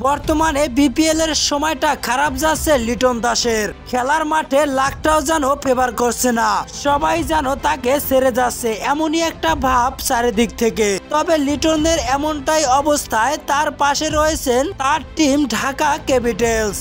বর্তমানে বিপিএল এর সময়টা খারাপ যাচ্ছে লিটন দাসের। খেলার মাঠে লাখটাও যেন ফেভার করছে না, সবাই যেন তাকে ছেড়ে যাচ্ছে, এমনই একটা ভাব চারিদিক থেকে। তবে লিটনের এমনটাই অবস্থায় তার পাশে রয়েছেন তার টিম ঢাকা ক্যাপিটালস।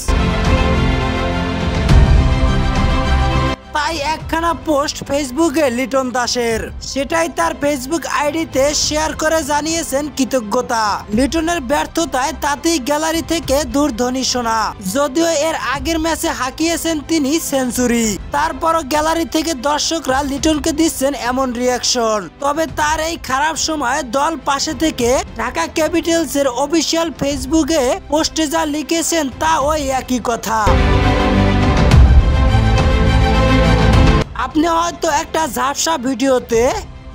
তাই একখানা পোস্ট ফেসবুকে লিটন দাসের, সেটাই তার ফেসবুক আইডিতে শেয়ার করে জানিয়েছেন কৃতজ্ঞতা। লিটনের ব্যর্থতায় তাতেই গ্যালারি থেকে দূরধ্বনি শোনা। যদিও এর আগের ম্যাচে হাঁকিয়েছেন তিনি সেঞ্চুরি, তারপরও গ্যালারি থেকে দর্শকরা লিটনকে দিচ্ছেন এমন রিয়াকশন। তবে তার এই খারাপ সময় দল পাশে থেকে ঢাকা ক্যাপিটালস এর অফিসিয়াল ফেসবুকে পোস্টে যা লিখেছেন তা ওই একই কথা। আপনি হয়তো একটা ঝাপসা ভিডিওতে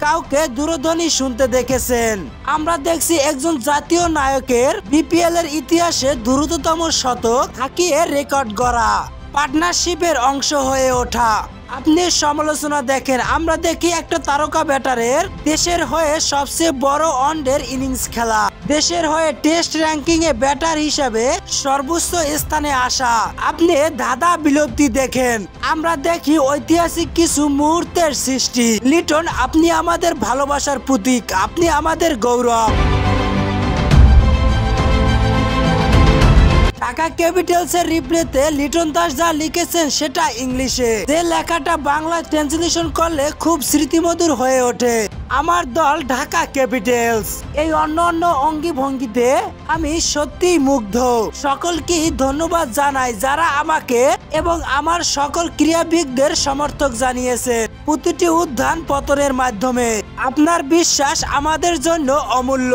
কাউকে দূরধ্বনি শুনতে দেখেছেন। আমরা দেখছি একজন জাতীয় নায়কের বিপিএল এর ইতিহাসে দ্রুততম শতক হাঁকিয়ে রেকর্ড গড়া, পার্টনারশিপের অংশ হয়ে ওঠা। আপনি সমালোচনা দেখেন, আমরা দেখি একটা তারকা ব্যাটারের দেশের হয়ে সবচেয়ে বড় ওয়ানডের ইনিংস খেলা, দেশের হয়ে টেস্ট র্যাঙ্কিং এ ব্যাটার হিসাবে সর্বোচ্চ স্থানে আসা। আপনি ধাঁধা বিলুপ্তি দেখেন, আমরা দেখি ঐতিহাসিক কিছু মুহূর্তের সৃষ্টি। লিটন, আপনি আমাদের ভালোবাসার প্রতীক, আপনি আমাদের গৌরব। ঢাকা ক্যাপিটালস এর রিপ্লেতে লিটন দাস যা লিখেছেন সেটা ইংলিশে, যে লেখাটা বাংলা ট্রান্সলেশন করলে খুব স্মৃতিমধুর হয়ে ওঠে। আমার দল ঢাকা ক্যাপিটালস। এই অন্য অন্য অঙ্গি ভঙ্গিতে আমি সত্যিই মুগ্ধ। সকলকে ধন্যবাদ জানাই যারা আমাকে এবং আমার সকল ক্রীড়াবিদদের সমর্থক জানিয়েছে প্রতিটি উত্থান পতনের মাধ্যমে। আপনার বিশ্বাস আমাদের জন্য অমূল্য।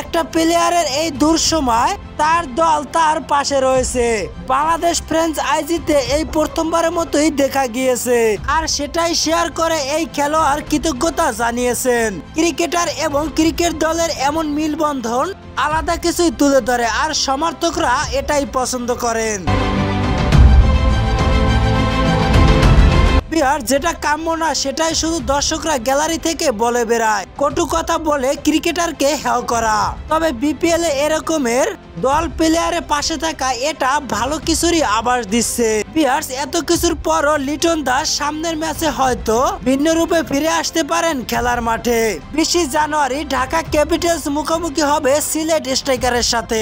একটা প্লেয়ারের এই দুঃসময় তার দল তার পাশে রয়েছে। বাংলাদেশ ফ্রেঞ্চ আইজিতে এই প্রথমবারের মতোই দেখা গিয়েছে, আর সেটাই শেয়ার করে এই খেলোয়াড় কৃতজ্ঞতা জানিয়েছেন। ক্রিকেটার এবং ক্রিকেট দলের এমন মিলবন্ধন আলাদা কিছুই তুলে ধরে, আর সমর্থকরা এটাই পছন্দ করেন। যেটা কাম্য না সেটাই শুধু দর্শকরা গ্যালারি থেকে বলে বেড়ায়, কটু কথা বলে ক্রিকেটারকে হেয় করা। তবে বিপিএল এ এরকমের দল প্লেয়ারের পাশে থাকা এটা ভালো কিছুরই আভাস দিচ্ছে। এত কিছুর পরও লিটন দাস সামনের ম্যাচে হয়তো ভিন্ন রূপে ফিরে আসতে পারেন খেলার মাঠে। 20 জানুয়ারি ঢাকা ক্যাপিটালস মুখোমুখি হবে সিলেট স্ট্রাইকারের সাথে।